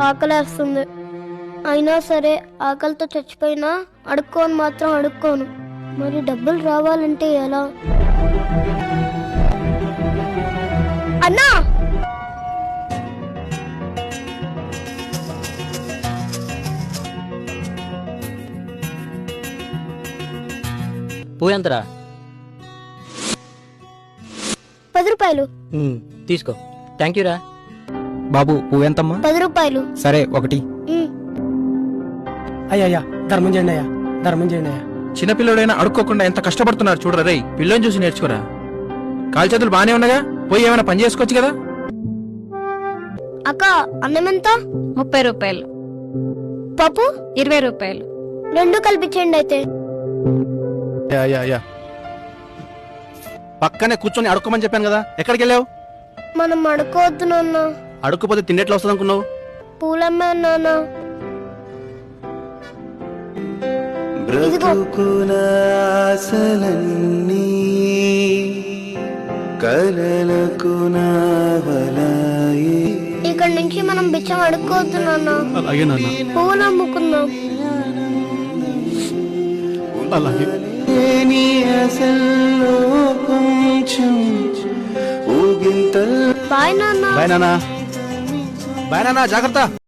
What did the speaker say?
ఆకలేస్తుంది. అయినా సరే ఆకలితో చచ్చిపోయినా అడుక్కోను మాత్రం అడుక్కోను. మరి డబ్బులు రావాలంటే ఎలా? అన్నా, పువ్వు ఎంతరా? 10 రూపాయలు. తీసుకో. థ్యాంక్ యూ రా. బాబు పువ్వు ఎంతమ్మా? 10 రూపాయలు. సరే ఒకటి. అయ్యా ధర్మం చేయండి అయ్యా, ధర్మం చేయండి అయ్యా. చిన్నపిల్లడైనా అడుక్కోకుండా ఎంత కష్టపడుతున్నారు చూడరా రేయ్. పిల్లని చూసి నేర్చుకోరా. కాలు చేతులు బానే ఉండగా పోయి ఏమైనా పని చేసుకోవచ్చు కదా. అక్క, అన్నం ఎంత? 30 రూపాయలు. పప్పు 20 రూపాయలు. 2 కల్పించండి అయితే. పక్కనే కూర్చొని అడుక్కోమని చెప్పాను కదా, ఎక్కడికి వెళ్ళావు? మనం అడుకోవద్దు నాన్న. అడుక్కుపోతే తిండెట్లా వస్తుంది అనుకున్నావు? పూలమ్మే నాన్న. ఇక్కడ నుంచి మనం బిచ్చం అడుక్కోవద్దు నాన్న. అలాగే నాన్న. పువ్వులు అమ్ముకుందాం. అలాగే. బాయ్ నాన్న. బాయ్ నాన్న. బాయ్ నాన్న, జాగ్రత్త.